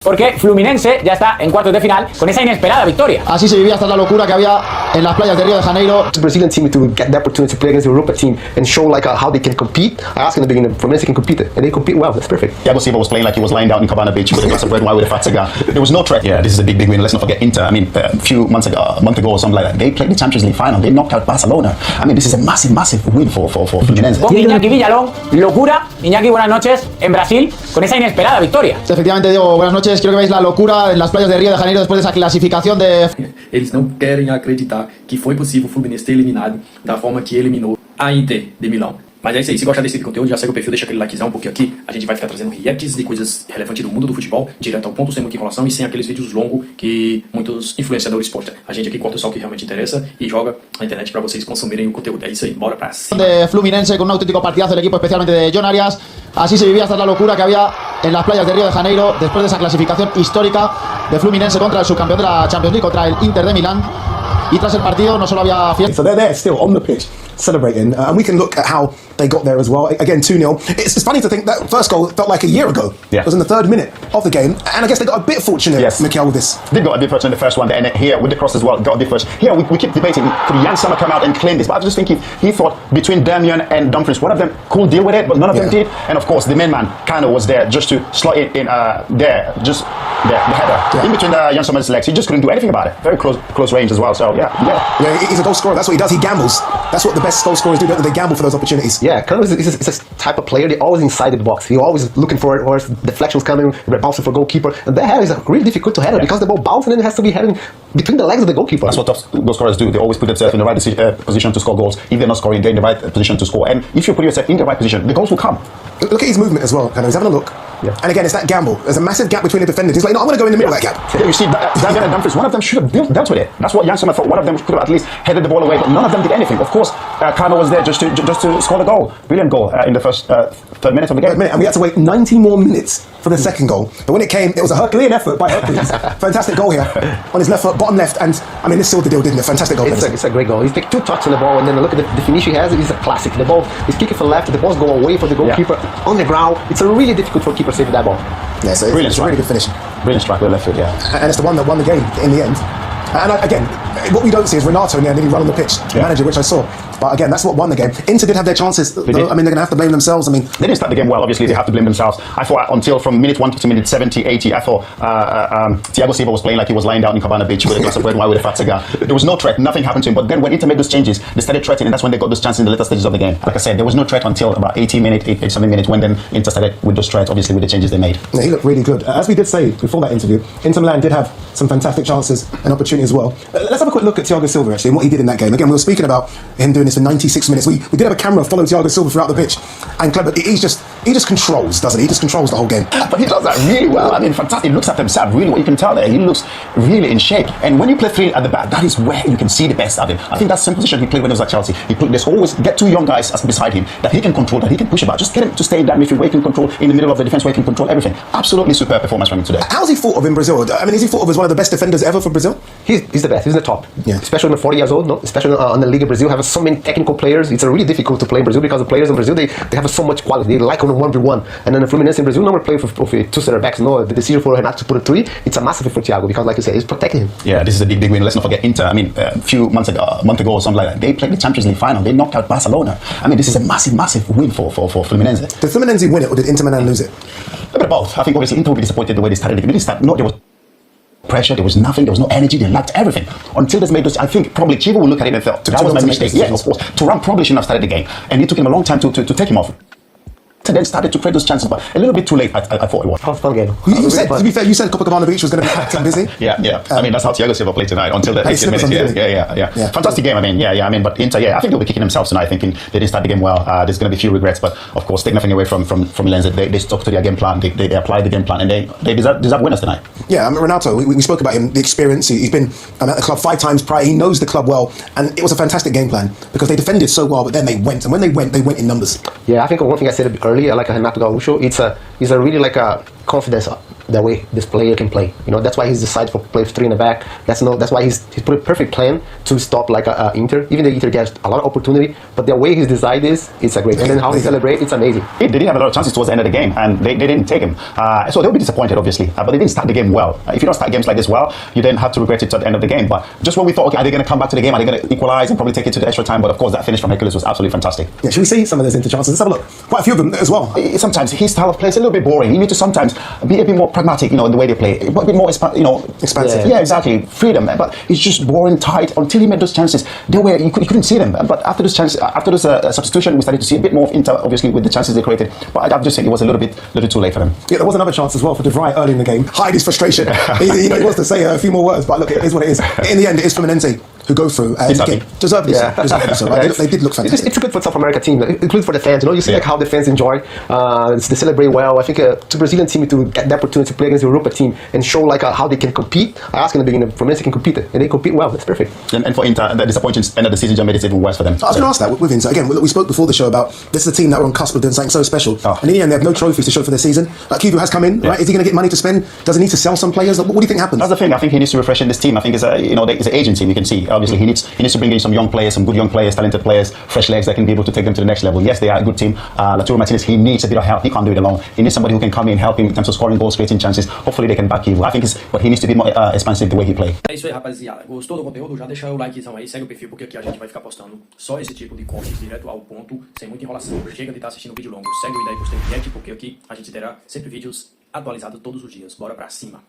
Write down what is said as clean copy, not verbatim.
Porque Fluminense ya está en cuartos de final con esa inesperada victoria. Así se vivía hasta la locura que había en las playas de Río de Janeiro. The Brazilian team to get the opportunity to play against the Europa team and show how they can compete. I asked in the beginning, Fluminense can compete, and they compete well. That's perfect. Thiago Silva was playing like he was lying down in Cabana Beach with a glass of red wine with a fat cigar. There was no threat. Yeah, this is a big win. Let's not forget Inter. I mean, a few months ago, a month ago or something like that, they played the Champions League final. They knocked out Barcelona. I mean, this is a massive win for Fluminense. Con Iñaki Villalón, locura. Iñaki, buenas noches en Brasil con esa inesperada victoria. Efectivamente, Diego, buenas noches. Quiero que veáis la locura en las playas de Río de Janeiro después de esa clasificación de... Eles não querem acreditar que foi possível o Fluminense ter eliminado da forma que eliminou a Inter de Milão. Mas é isso aí, se gostar desse conteúdo, já segue o perfil, deixa aquele likezão, porque aqui a gente vai ficar trazendo reacts de coisas relevantes do mundo do futebol, direto ao ponto, sem muita enrolação e sem aqueles vídeos longos que muitos influenciadores postam. A gente aqui corta só o que realmente interessa e joga na internet para vocês consumirem o conteúdo. É isso aí, bora pra cima. De Fluminense con un auténtico partidazo, el equipo especialmente de John Arias. Así se vivía hasta la locura que había en las playas de Río de Janeiro después de esa clasificación histórica de Fluminense contra el subcampeón de la Champions League, contra el Inter de Milán. Y tras el partido no solo había fiesta. So they're there still on the pitch celebrating, and we can look at how they got there as well. Again, 2-0. It's funny to think that first goal felt like a year ago. Yeah. It was in the 3rd minute of the game, and I guess they got a bit fortunate, yes, Mikel, with this. They got a bit fortunate in the first one, and here with the cross as well, got a bit fortunate. Here we keep debating, could Jan Sommer come out and claim this? But I was just thinking, he thought between Damian and Dumfries, one of them could deal with it, but none of them did. And of course, the main man, Cano, was there just to slot it in there, just there, the header, in between Jan Sommer's legs. He just couldn't do anything about it. Very close range as well, so yeah. Yeah, he's a goal scorer. That's what he does. He gambles. That's what the best goal scorers do. They gamble for those opportunities. Yeah, Cano is a type of player. They're always inside the box. He's always looking for it, or deflections coming, bouncing for goalkeeper. And that header is really difficult to header because the ball bounces and then it has to be heading between the legs of the goalkeeper. That's what top goal scorers do. They always put themselves in the right position to score goals. If they're not scoring, they're in the right position to score. And if you put yourself in the right position, the goals will come. Look at his movement as well. Cano, he's having a look. Yeah. And again, it's that gamble. There's a massive gap between the defenders. He's like, no, I'm going to go in the middle of that gap. Yeah, you see, Damian and Dumfries, one of them should have dealt with it. That's what Jan Sommer thought. One of them could have at least headed the ball away, but none of them did anything. Of course, Cano was there just to score the goal. Brilliant goal in the first 3rd minute of the game. And we had to wait 90 more minutes for the second goal. But when it came, it was a Herculean effort by Hercules. Fantastic goal here on his left foot, bottom left. And I mean, this sealed the deal, didn't it? Fantastic goal. It's a great goal. He's taking 2 touches on the ball, and then look at the finish he has. It's a classic. The ball is kicking for left. The ball's going away from the goalkeeper on the ground. It's really difficult for a keeper saving that ball. Yeah, so Brilliant it's a really good finish. Brilliant strike with the left foot, yeah. And it's the one that won the game in the end. And again, what we don't see is Renato in there nearly run on the pitch, the manager, which I saw. But again, that's what won the game. Inter did have their chances. I mean, they're going to have to blame themselves. I mean, they didn't start the game well. Obviously, they have to blame themselves. I thought until from minute 1 to minute 70, 80, I thought Thiago Silva was playing like he was lying down in Cabana Beach with a glass of red wine with a fat cigar. There was no threat. Nothing happened to him. But then when Inter made those changes, they started threatening, and that's when they got those chances in the later stages of the game. Like I said, there was no threat until about 87 minutes when then Inter started with those threats, obviously, with the changes they made. Yeah, he looked really good. As we did say before that interview, Inter Milan did have some fantastic chances and opportunities as well. Let's have a quick look at Thiago Silva, actually, and what he did in that game. Again, we were speaking about him doing this for 96 minutes. We did have a camera follow Thiago Silva throughout the pitch, and Clever, he just controls, doesn't he? He just controls the whole game. But he does that really well. I mean, fantastic. He looks at himself, really, what you can tell there. He looks really in shape. And when you play 3 at the back, that is where you can see the best of him. I think that's the same position he played when he was at Chelsea. There's always get 2 young guys beside him that he can control, that he can push about. Just get him to stay in that midfield where he can control in the middle of the defense, where he can control everything. Absolutely superb performance from him today. How's he thought of in Brazil? I mean, is he thought of as one of the best defenders ever for Brazil? He's the best. He's the top. Yeah. Especially when 40 years old, no? Especially on the League of Brazil, have so many technical players. It's really difficult to play in Brazil because the players in Brazil, they have so much quality. They like on a 1v1. And then the Fluminense in Brazil normally play with 2 center backs. No, the decision for Renato to put a 3, it's a massive for Thiago because, like you said, he's protecting him. Yeah, this is a big win. Let's not forget Inter. I mean, a month ago or something like that, they played the Champions League final. They knocked out Barcelona. I mean, this is a massive win for Fluminense. Did Fluminense win it or did Inter Milan lose it? A bit of both. I think obviously Inter will be disappointed the way they started the game. There was pressure, there was nothing, there was no energy, they lacked everything. Until they made those, I think probably Chivo will look at it and felt, that was my mistake. Yeah, of course. Thuram probably shouldn't have started the game. And it took him a long time to take him off. And then started to create those chances, but a little bit too late, I thought it was. How fun game. You said, to be fair, you said Copacabana Beach was going to be packed and busy. Yeah. I mean, that's how Thiago Silva played tonight until the 80 minutes. Yeah. Fantastic game. I mean, but Inter, I think they'll be kicking themselves tonight, thinking they didn't start the game well. There's going to be a few regrets, but of course, take nothing away from Lenz. They stuck to their game plan. They applied the game plan, and they deserve winners tonight. Yeah, I mean, Renato, we spoke about him, the experience. He's been at the club 5 times prior. He knows the club well, and it was a fantastic game plan because they defended so well, but then they went, and when they went in numbers. Yeah, I think one thing I said earlier, like Renato Gaúcho, it's a really like a confidence the way this player can play. You know, that's why he's decided for play 3 in the back. That's why he's put a perfect plan to stop like Inter. Even though Inter gets a lot of opportunity, but the way he's decided it's a great. And then how he celebrates, it's amazing. They did have a lot of chances towards the end of the game, and they didn't take him. So they'll be disappointed, obviously. But they didn't start the game well. If you don't start games like this well, you then have to regret it at the end of the game. But just when we thought, okay, are they going to come back to the game? Are they going to equalize and probably take it to the extra time? But of course, that finish from Hercules was absolutely fantastic. Yeah, should we see some of those Inter chances? Let's have a look. Quite a few of them as well. Sometimes his style of play is a little bit boring. You need to sometimes be a bit more pragmatic, you know, in the way they play. A bit more, Expansive. Yeah, exactly. Freedom. But it's just boring, tight. Until he made those chances, you couldn't see them. But after those chances, after those substitution, we started to see a bit more of Inter, obviously, with the chances they created. But I just think it was a little too late for them. Yeah, there was another chance as well for De Vrij early in the game. Hide his frustration. he wants to say a few more words, but look, it is what it is. In the end, it is Fluminense who go through. Again, deservedly so. Right? They did look fantastic. It's good for South America team. It's good for the fans. You know, you see like how the fans enjoy. They celebrate well. I think to Brazilian team to get the opportunity to play against the Europa team and show like how they can compete. I asked in the beginning, Fluminense can compete, and they compete well. That's perfect. And for Inter, the disappointing end of the season just made it even worse for them. I was going to ask that with Inter. Again, we spoke before the show about this is a team that were on cusp of doing something so special. And in the end, they have no trophies to show for the season. Like Kivu has come in, right? Is he going to get money to spend? Does he need to sell some players? What do you think happens? That's the thing. I think he needs to refresh in this team. I think it's an aging team. You can see obviously he needs to bring in some young players, some good young players, talented players, fresh legs that can be able to take them to the next level. Yes, they are a good team. Lautaro Martinez, he needs a bit of help. He can't do it alone. He needs somebody who can come in and help him in terms of scoring goals, creating chances. Hopefully they can back Kivu. I think but he needs to be more expansive the way he plays. É isso aí, rapaziada. Gostou do conteúdo? Já deixa o likezão aí, segue o perfil, porque aqui a gente vai ficar postando só esse tipo de corte direto ao ponto, sem muita enrolação. Chega de estar assistindo vídeo longo, segue o E Daí Postei React, porque aqui a gente terá sempre vídeos atualizados todos os dias. Bora pra cima!